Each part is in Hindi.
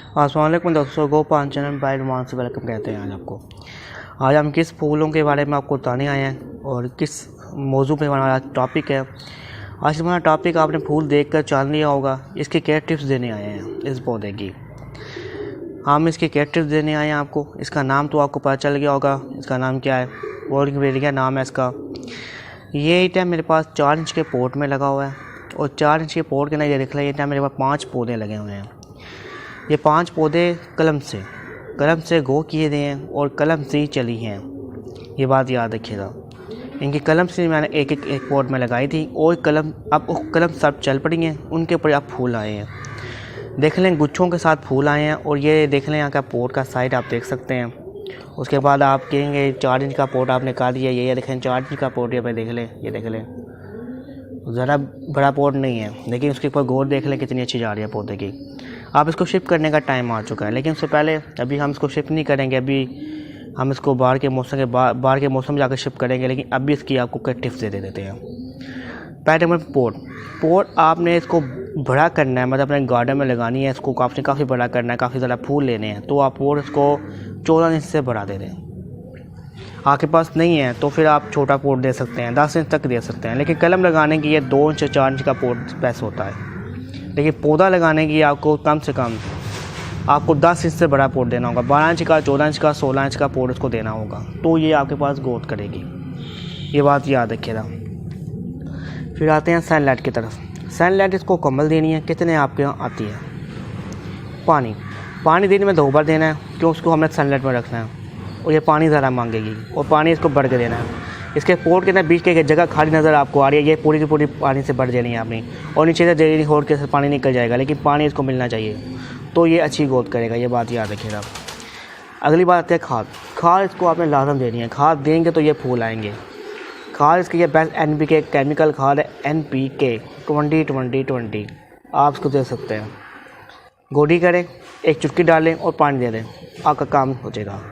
अस्सलाम वालेकुम दोस्तों, गोपान चैनल बाय रोमान से वेलकम कहते हैं। आज हम किस फूलों के बारे में आपको बताने आए हैं और किस मौजू पे हमारा टॉपिक है। आज हमारा टॉपिक आपने फूल देखकर जान लिया होगा। इसकी क्या टिप्स देने आए हैं इस पौधे की। हम इसकी क्या टिप्स देने आए हैं आपको। इसका नाम तो आपको पता चल गया होगा, इसका नाम क्या है, बोगनविलिया नाम है इसका। ये आइटम मेरे पास 4 इंच के पोट में लगा हुआ है और 4 इंच के पोट के अंदर ये देख लें, ये मेरे पास 5 पौधे लगे हुए हैं। ये 5 पौधे कलम से गो किए गए हैं और कलम से ही चली हैं, ये बात याद रखिएगा। इनकी कलम से मैंने एक पॉट में लगाई थी और कलम सब चल पड़ी हैं, उनके ऊपर अब फूल आए हैं। देख लें गुच्छों के साथ फूल आए हैं और ये देख लें यहाँ का पोट का साइड आप देख सकते हैं। उसके बाद आप कहेंगे 4 इंच का पोट आपने काट दिया, ये देखें 4 इंच का पोट, ये देख लें ज़रा बड़ा पोट नहीं है, लेकिन उसके ऊपर गोर देख लें कितनी अच्छी जा रही है पौधे की। आप इसको शिफ्ट करने का टाइम आ चुका है, लेकिन उससे पहले अभी हम इसको शिफ्ट नहीं करेंगे। अभी हम इसको बाहर के मौसम में जाकर शिफ्ट करेंगे, लेकिन अभी इसकी आपको कुछ टिप्स दे देते हैं। पहले नंबर पोट आपने इसको बड़ा करना है, मतलब अपने गार्डन में लगानी है। इसको आपने काफ़ी बड़ा करना है, काफ़ी ज़्यादा फूल लेने हैं, तो आप पोट इसको 14 इंच से बढ़ा दे दें। आपके पास नहीं है तो फिर आप छोटा पोट दे सकते हैं, 10 इंच तक दे सकते हैं, लेकिन कलम लगाने की ये 2 इंच 4 इंच का पोट बेस्ट होता है। लेकिन पौधा लगाने की आपको कम से कम आपको 10 इंच से बड़ा पोट देना होगा, 12 इंच का, 14 इंच का, 16 इंच का पोट इसको देना होगा, तो ये आपके पास ग्रोथ करेगी। ये बात याद रखिएगा। फिर आते हैं सनलाइट की तरफ। सनलाइट इसको कमल देनी है, कितने आपके यहाँ आती है। पानी दिन में 2 बार देना है, क्यों उसको हमने सनलाइट में रखना है और ये पानी ज़रा मांगेगी और पानी इसको बढ़ के देना है। इसके पोट के अंदर बीच के जगह खाली नज़र आपको आ रही है, ये पूरी की पूरी पानी से भर देनी है आपने, और नीचे से जल्दी होड़ के पानी निकल जाएगा, लेकिन पानी इसको मिलना चाहिए, तो ये अच्छी ग्रोथ करेगा। ये बात याद रखिएगा। अगली बात आती है खाद इसको आपने लाजम देनी है। खाद देंगे तो ये फूल आएंगे। खाद इसकी ये बेस्ट NPK केमिकल खाद है, NPK 20-20-20 आप इसको दे सकते हैं। गोडी करें, एक चुटकी डालें और पानी दे दें, आपका काम हो जाएगा।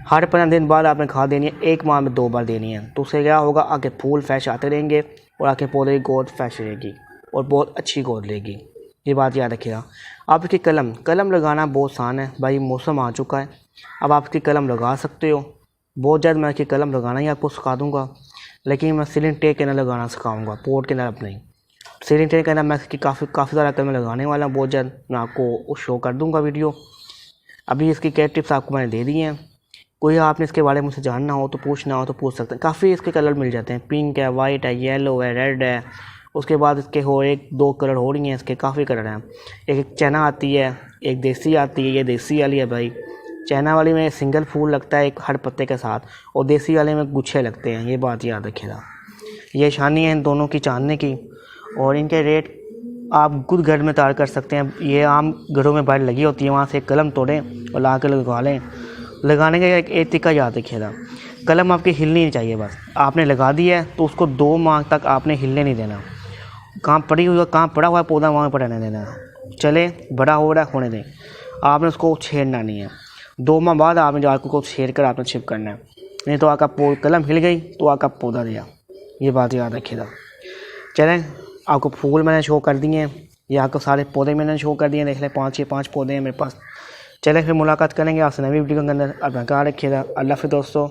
हर 15 दिन बाद आपने खाद देनी है, 1 माह में 2 बार देनी है, तो उससे क्या होगा, आगे फूल फ्रेश आते रहेंगे और आगे पौधे की ग्रोथ फ्रेश रहेगी और बहुत अच्छी ग्रोथ लेगी। ये बात याद रखिएगा। आप इसकी कलम लगाना बहुत आसान है भाई, मौसम आ चुका है, अब आप इसकी कलम लगा सकते हो। बहुत जल्द मैं इसकी कलम लगाना ही आपको सिखा दूँगा, लेकिन मैं सीलिंग ट्रे के अंदर लगाना सिखाऊँगा, पोट के अंदर अब नहीं। सीलिंग ट्रे के अंदर मैं इसकी काफ़ी ज़्यादा कलम लगाने वाला हूँ। बहुत जल्द मैं आपको शो कर दूँगा वीडियो। अभी इसकी क्या टिप्स आपको मैंने दे दी हैं। कोई आपने इसके बारे में मुझसे जानना हो तो पूछना हो तो पूछ सकते हैं। काफ़ी इसके कलर मिल जाते हैं, पिंक है, वाइट है, येलो है, रेड है। उसके बाद इसके 1-2 कलर हो रही हैं, इसके काफ़ी कलर हैं। एक चाइना आती है, एक देसी आती है। ये देसी वाली है भाई। चाइना वाली में सिंगल फूल लगता है एक हर पत्ते के साथ, और देसी वाले में गुच्छे लगते हैं। ये बात याद रखिएगा। ये शानी है इन दोनों की जानने की, और इनके रेट आप खुद घर में तैयार कर सकते हैं। ये आम घरों में बाहर लगी होती है, वहाँ से एक कलम तोड़ें और ला कर लगवा लें। लगाने का एक तरीका याद रखिएगा, कलम आपकी हिलनी नहीं चाहिए। बस आपने लगा दी है तो उसको 2 माह तक आपने हिलने नहीं देना। कहाँ पड़ा हुआ है पौधा, वहाँ पर रहने देना। चले बड़ा हो रहा है, होने दें, आपने उसको छेड़ना नहीं है। 2 माह बाद आपने जाकर को छेड़ कर आपने छिप करना है, नहीं तो आपका कलम हिल गई तो आपका पौधा दिया। ये बात याद रखिएगा। चलें, आपको फूल मैंने शो कर दिए हैं, ये आपको सारे पौधे मैंने शो कर दिए। देख लें 5 पौधे हैं मेरे पास। चलें फिर मुलाकात करेंगे आपसे नई वीडियो के अंदर। अपना ख्याल रखिएगा। अल्लाह हाफ़िज़ दोस्तों।